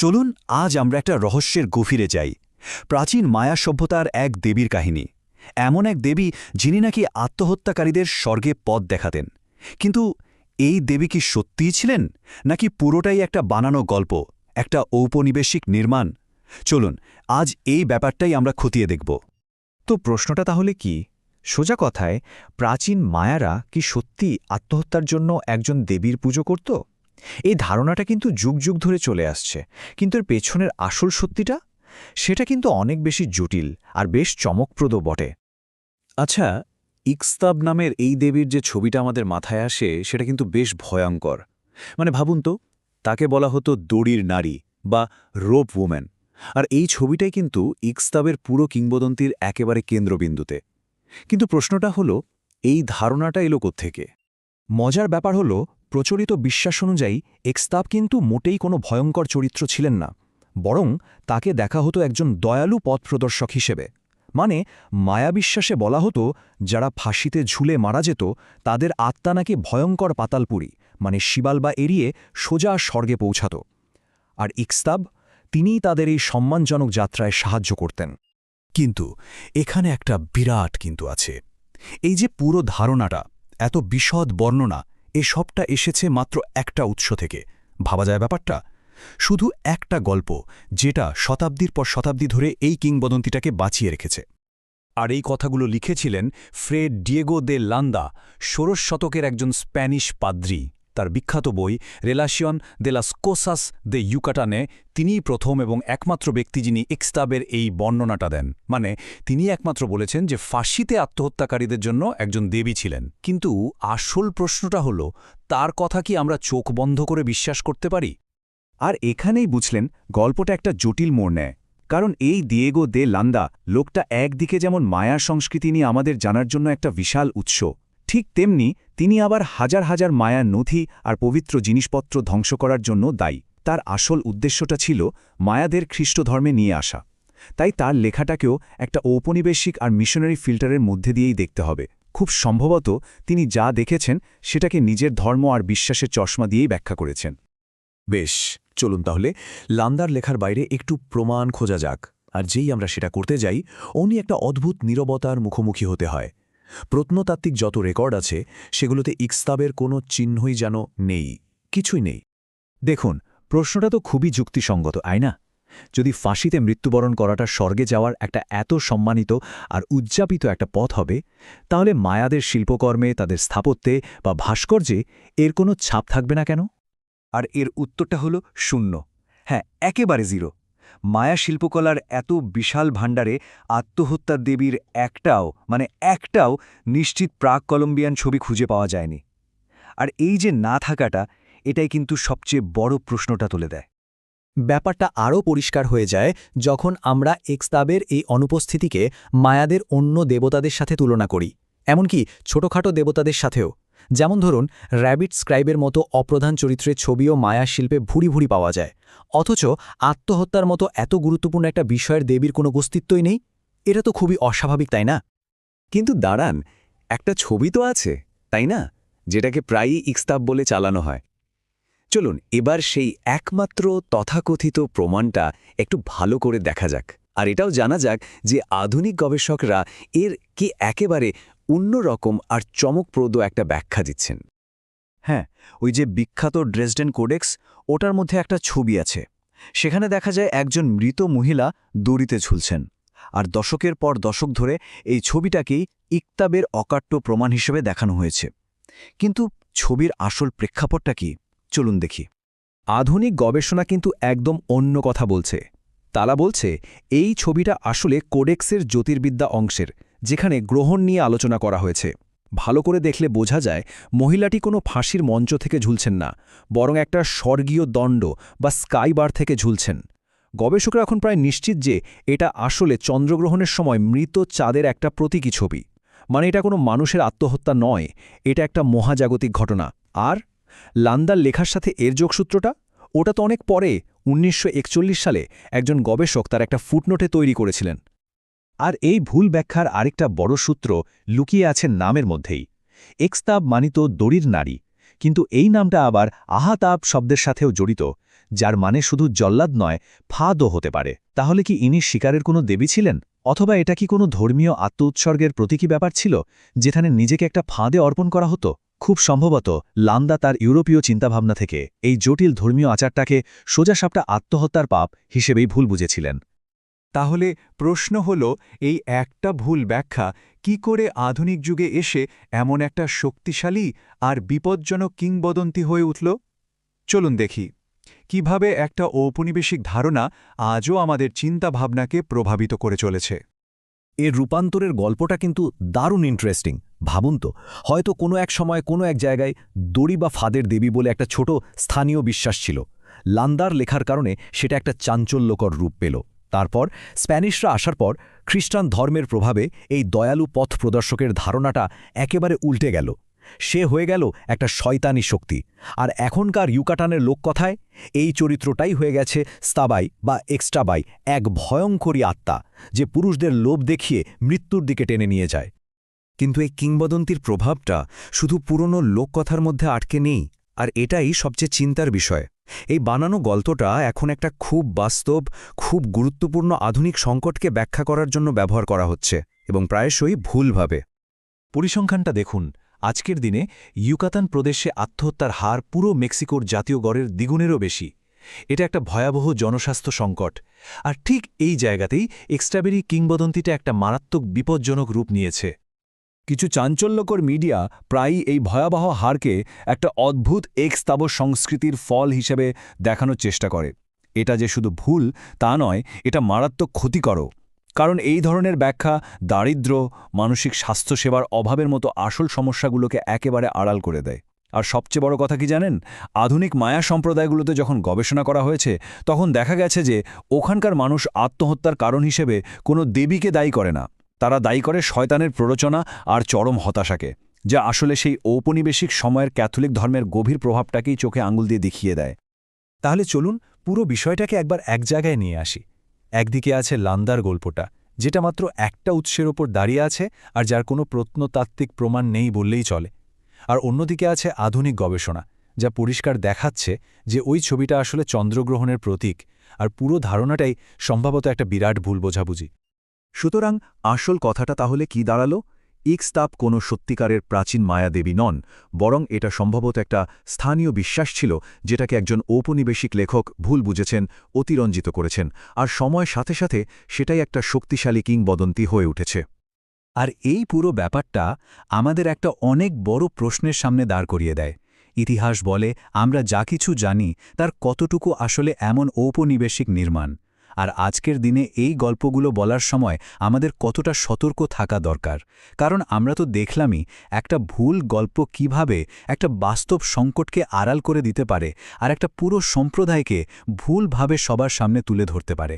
চলুন আজ আমরা একটা রহস্যের গভীরে যাই। প্রাচীন মায়া সভ্যতার এক দেবীর কাহিনী। এমন এক দেবী যিনি নাকি আত্মহত্যাকারীদের স্বর্গে পথ দেখাতেন। কিন্তু এই দেবী কি সত্যিই ছিলেন, নাকি পুরোটাই একটা বানানো গল্প, একটা ঔপনিবেশিক নির্মাণ? চলুন আজ এই ব্যাপারটাই আমরা খতিয়ে দেখব। তো প্রশ্নটা তাহলে কি? সোজা কথায়, প্রাচীন মায়ারা কি সত্যি আত্মহত্যার জন্য একজন দেবীর পুজো করত? এই ধারণাটা কিন্তু যুগ যুগ ধরে চলে আসছে, কিন্তু এর পেছনের আসল সত্যিটা, সেটা কিন্তু অনেক বেশি জটিল আর বেশ চমকপ্রদ বটে। আচ্ছা, ইকস্তাব নামের এই দেবীর যে ছবিটা আমাদের মাথায় আসে সেটা কিন্তু বেশ ভয়ঙ্কর। মানে ভাবুন তো, তাকে বলা হতো দড়ির নারী বা রোপ ওম্যান। আর এই ছবিটাই কিন্তু ইকস্তাবের পুরো কিংবদন্তির একেবারে কেন্দ্রবিন্দুতে। কিন্তু প্রশ্নটা হলো, এই ধারণাটা এলো কোত্থেকে? মজার ব্যাপার হল, প্রচলিত বিশ্বাস অনুযায়ী এক্সতাব কিন্তু মোটেই কোনো ভয়ঙ্কর চরিত্র ছিলেন না, বরং তাকে দেখা হতো একজন দয়ালু পথপ্রদর্শক হিসেবে। মানে মায়াবিশ্বাসে বলা হতো, যারা ফাঁসিতে ঝুলে মারা যেত তাদের আত্মা নাকি ভয়ঙ্কর পাতালপুরী, মানে শিবালবা এড়িয়ে সোজা স্বর্গে পৌঁছাত। আর ইকস্তাব, তিনিই তাদের এই সম্মানজনক যাত্রায় সাহায্য করতেন। কিন্তু এখানে একটা বিরাট কিন্তু আছে। এই যে পুরো ধারণাটা, এত বিশদ বর্ণনা, এ সবটা এসেছে মাত্র একটা উৎস থেকে। ভাবা যায় ব্যাপারটা? শুধু একটা গল্প, যেটা শতাব্দীর পর শতাব্দী ধরে এই কিংবদন্তিটাকে বাঁচিয়ে রেখেছে। আর এই কথাগুলো লিখেছিলেন ফ্রে ডিয়েগো দে লান্দা, ১৬শ শতকের একজন স্প্যানিশ পাদ্রী। তার বিখ্যাত বই রেলাশিয়ন দে লাস কোসাস দে ইউকাটানে তিনিই প্রথম এবং একমাত্র ব্যক্তি যিনি ইকস্তাবের এই বর্ণনাটা দেন। মানে তিনি একমাত্র বলেছেন যে ফাঁসিতে আত্মহত্যাকারীদের জন্য একজন দেবী ছিলেন। কিন্তু আসল প্রশ্নটা হলো, তার কথা কি আমরা চোখ বন্ধ করে বিশ্বাস করতে পারি? আর এখানেই বুঝলেন গল্পটা একটা জটিল মোড় নেয়। কারণ এই দিয়েগো দে লান্দা লোকটা একদিকে যেমন মায়া সংস্কৃতি নিয়ে আমাদের জানার জন্য একটা বিশাল উৎস, ঠিক তেমনি তিনি আবার হাজার হাজার মায়ার নথি আর পবিত্র জিনিসপত্র ধ্বংস করার জন্য দায়ী। তার আসল উদ্দেশ্যটা ছিল মায়াদের খ্রিস্টধর্মে নিয়ে আসা। তাই তার লেখাটাকেও একটা ঔপনিবেশিক আর মিশনারি ফিল্টারের মধ্যে দিয়েই দেখতে হবে। খুব সম্ভবত তিনি যা দেখেছেন সেটাকে নিজের ধর্ম আর বিশ্বাসের চশমা দিয়েই ব্যাখ্যা করেছেন। বেশ, চলুন তাহলে লান্দার লেখার বাইরে একটু প্রমাণ খোঁজা যাক। আর যেই আমরা সেটা করতে যাই, অমনি একটা অদ্ভুত নীরবতার মুখোমুখি হতে হয়। প্রত্নতাত্ত্বিক যত রেকর্ড আছে সেগুলোতে ইকস্তাবের কোনো চিহ্নই যেন নেই, কিছুই নেই। দেখুন, প্রশ্নটা তো খুবই যুক্তিসঙ্গত, আই না? যদি ফাঁসিতে মৃত্যুবরণ করাটা স্বর্গে যাওয়ার একটা এত সম্মানিত আর উদযাপিত একটা পথ হবে, তাহলে মায়াদের শিল্পকর্মে, তাদের স্থাপত্যে বা ভাস্কর্যে এর কোনো ছাপ থাকবে না কেন? আর এর উত্তরটা হলো শূন্য। হ্যাঁ, একেবারে জিরো। মায়া শিল্পকলার এত বিশাল ভাণ্ডারে আত্মহত্যার দেবীর একটাও নিশ্চিত প্রাক কলম্বিয়ান ছবি খুঁজে পাওয়া যায়নি। আর এই যে না থাকাটা, এটাই কিন্তু সবচেয়ে বড় প্রশ্নটা তুলে দেয়। ব্যাপারটা আরও পরিষ্কার হয়ে যায় যখন আমরা এক্সতাবের এই অনুপস্থিতিকে মায়াদের অন্য দেবতাদের সাথে তুলনা করি, এমনকি ছোটখাটো দেবতাদের সাথেও। যেমন ধরুন, র্যাবিট স্ক্রাইবের মতো অপ্রধান চরিত্রের ছবিও মায়া শিল্পে ভুরি ভুরি পাওয়া যায়। অথচ আত্মহত্যার মতো এত গুরুত্বপূর্ণ একটা বিষয়ের দেবীর কোনো অস্তিত্বই নেই। এটা তো খুবই অস্বাভাবিক, তাই না? কিন্তু দাঁড়ান, একটা ছবি তো আছে, তাই না, যেটাকে প্রায়ই ইকস্তাব বলে চালানো হয়। চলুন এবার সেই একমাত্র তথাকথিত প্রমাণটা একটু ভালো করে দেখা যাক। আর এটাও জানা যাক যে আধুনিক গবেষকরা এর কি একেবারে অন্যরকম আর চমকপ্রদ একটা ব্যাখ্যা দিচ্ছেন। হ্যাঁ, ওই যে বিখ্যাত ড্রেসডেন কোডেক্স, ওটার মধ্যে একটা ছবি আছে। সেখানে দেখা যায় একজন মৃত মহিলা দড়িতে ঝুলছেন। আর দশকের পর দশক ধরে এই ছবিটাকেই ইকতাবের অকাট্য প্রমাণ হিসেবে দেখানো হয়েছে। কিন্তু ছবির আসল প্রেক্ষাপটটা কি, চলুন দেখি। আধুনিক গবেষণা কিন্তু একদম অন্য কথা বলছে। তারা বলছে এই ছবিটা আসলে কোডেক্সের জ্যোতির্বিদ্যা অংশের, যেখানে গ্রহণ নিয়ে আলোচনা করা হয়েছে। ভালো করে দেখলে বোঝা যায় মহিলাটি কোনো ফাঁসির মঞ্চ থেকে ঝুলছেন না, বরং একটা স্বর্গীয় দণ্ড বা স্কাইবার থেকে ঝুলছেন। গবেষকরা এখন প্রায় নিশ্চিত যে এটা আসলে চন্দ্রগ্রহণের সময় মৃত চাঁদের একটা প্রতীকী ছবি। মানে এটা কোনো মানুষের আত্মহত্যা নয়, এটা একটা মহাজাগতিক ঘটনা। আর লান্দার লেখার সাথে এর যোগসূত্রটা, ওটা তো অনেক পরে ১৯৪১ সালে একজন গবেষক তার একটা ফুটনোটে তৈরি করেছিলেন। আর এই ভুল ব্যাখ্যার আরেকটা বড় সূত্র লুকিয়ে আছে নামের মধ্যেই। এক্সতাব মানিত দড়ির নারী, কিন্তু এই নামটা আবার আহাতাব শব্দের সাথেও জড়িত, যার মানে শুধু জল্লাদ নয়, ফাঁদও হতে পারে। তাহলে কি ইনি শিকারের কোনো দেবী ছিলেন? অথবা এটা কি কোনো ধর্মীয় আত্ম-উৎসর্গের প্রতীকী ব্যাপার ছিল, যেখানে নিজেকে একটা ফাঁদে অর্পণ করা হতো? খুব সম্ভবত লান্দা তার ইউরোপীয় চিন্তাভাবনা থেকে এই জটিল ধর্মীয় আচারটাকে সোজাসাপটা আত্মহত্যার পাপ হিসেবেই ভুল বুঝেছিলেন। তাহলে প্রশ্ন হল, এই একটা ভুল ব্যাখ্যা কি করে আধুনিক যুগে এসে এমন একটা শক্তিশালী আর বিপজ্জনক কিংবদন্তি হয়ে উঠল? চলুন দেখি কিভাবে একটা ঔপনিবেশিক ধারণা আজও আমাদের চিন্তাভাবনাকে প্রভাবিত করে চলেছে। এর রূপান্তরের গল্পটা কিন্তু দারুণ ইন্টারেস্টিং। ভাবুন তো, হয়তো কোনো এক সময় কোনো এক জায়গায় দড়ি বা ফাঁদের দেবী বলে একটা ছোট স্থানীয় বিশ্বাস ছিল। লান্দার লেখার কারণে সেটা একটা চাঞ্চল্যকর রূপ পেল। তারপর স্প্যানিশরা আসার পর খ্রিস্টান ধর্মের প্রভাবে এই দয়ালু পথ প্রদর্শকের ধারণাটা একেবারে উল্টে গেল। সে হয়ে গেল একটা শয়তানি শক্তি। আর এখনকার ইউকাটানের লোককথায় এই চরিত্রটাই হয়ে গেছে স্তাবাই বা এক্সট্রাবাই, এক ভয়ঙ্করী আত্মা যে পুরুষদের লোভ দেখিয়ে মৃত্যুর দিকে টেনে নিয়ে যায়। কিন্তু এই কিংবদন্তির প্রভাবটা শুধু পুরনো লোককথার মধ্যে আটকে নেই, আর এটাই সবচেয়ে চিন্তার বিষয়। এই বানানো গল্পটা এখন একটা খুব বাস্তব, খুব গুরুত্বপূর্ণ আধুনিক সংকটকে ব্যাখ্যা করার জন্য ব্যবহার করা হচ্ছে, এবং প্রায়শই ভুলভাবে। পরিসংখ্যানটা দেখুন, আজকের দিনে ইউকাতান প্রদেশে আত্মহত্যার হার পুরো মেক্সিকোর জাতীয় গড়ের দ্বিগুণেরও বেশি। এটা একটা ভয়াবহ জনস্বাস্থ্য সংকট। আর ঠিক এই জায়গাতেই এক্সট্রাবেরি কিংবদন্তিটা একটা মারাত্মক বিপজ্জনক রূপ নিয়েছে। কিছু চাঞ্চল্যকর মিডিয়া প্রায়ই এই ভয়াবহ হারকে একটা অদ্ভুত এক্সতাবর সংস্কৃতির ফল হিসেবে দেখানোর চেষ্টা করে। এটা যে শুধু ভুল তা নয়, এটা মারাত্মক ক্ষতিকরও। কারণ এই ধরনের ব্যাখ্যা দারিদ্র্য, মানসিক স্বাস্থ্যসেবার অভাবের মতো আসল সমস্যাগুলোকে একেবারে আড়াল করে দেয়। আর সবচেয়ে বড় কথা কি জানেন? আধুনিক মায়া সম্প্রদায়গুলোতে যখন গবেষণা করা হয়েছে, তখন দেখা গেছে যে ওখানকার মানুষ আত্মহত্যার কারণ হিসেবে কোনো দেবীকে দায়ী করে না। তারা দায়ী করে শয়তানের প্ররোচনা আর চরম হতাশাকে, যা আসলে সেই ঔপনিবেশিক সময়ের ক্যাথলিক ধর্মের গভীর প্রভাবটাকেই চোখে আঙুল দিয়ে দেখিয়ে দেয়। তাহলে চলুন পুরো বিষয়টাকে একবার এক জায়গায় নিয়ে আসি। একদিকে আছে লান্দার গল্পটা, যেটা মাত্র একটা উৎসের ওপর দাঁড়িয়ে আছে আর যার কোনো প্রত্নতাত্ত্বিক প্রমাণ নেই বললেই চলে। আর অন্যদিকে আছে আধুনিক গবেষণা, যা পরিষ্কার দেখাচ্ছে যে ওই ছবিটা আসলে চন্দ্রগ্রহণের প্রতীক, আর পুরো ধারণাটাই সম্ভবত একটা বিরাট ভুল বোঝাবুঝি। সুতরাং আসল কথাটা তাহলে কি দাঁড়ালো? ইক্সতাব কোনো সত্যিকারের প্রাচীন মায়াদেবী নন, বরং এটা সম্ভবত একটা স্থানীয় বিশ্বাস ছিল, যেটাকে একজন ঔপনিবেশিক লেখক ভুল বুঝেছেন, অতিরঞ্জিত করেছেন, আর সময়ের সাথে সাথে সেটাই একটা শক্তিশালী কিংবদন্তি হয়ে উঠেছে। আর এই পুরো ব্যাপারটা আমাদের একটা অনেক বড় প্রশ্নের সামনে দাঁড় করিয়ে দেয়। ইতিহাস বলে আমরা যা কিছু জানি তার কতটুকু আসলে এমন ঔপনিবেশিক নির্মাণ। আর আজকের দিনে এই গল্পগুলো বলার সময় আমাদের কতটা সতর্ক থাকা দরকার, কারণ আমরা তো দেখলামই একটা ভুল গল্প কিভাবে একটা বাস্তব সংকটকে আড়াল করে দিতে পারে আর একটা পুরো সম্প্রদায়কে ভুলভাবে সবার সামনে তুলে ধরতে পারে।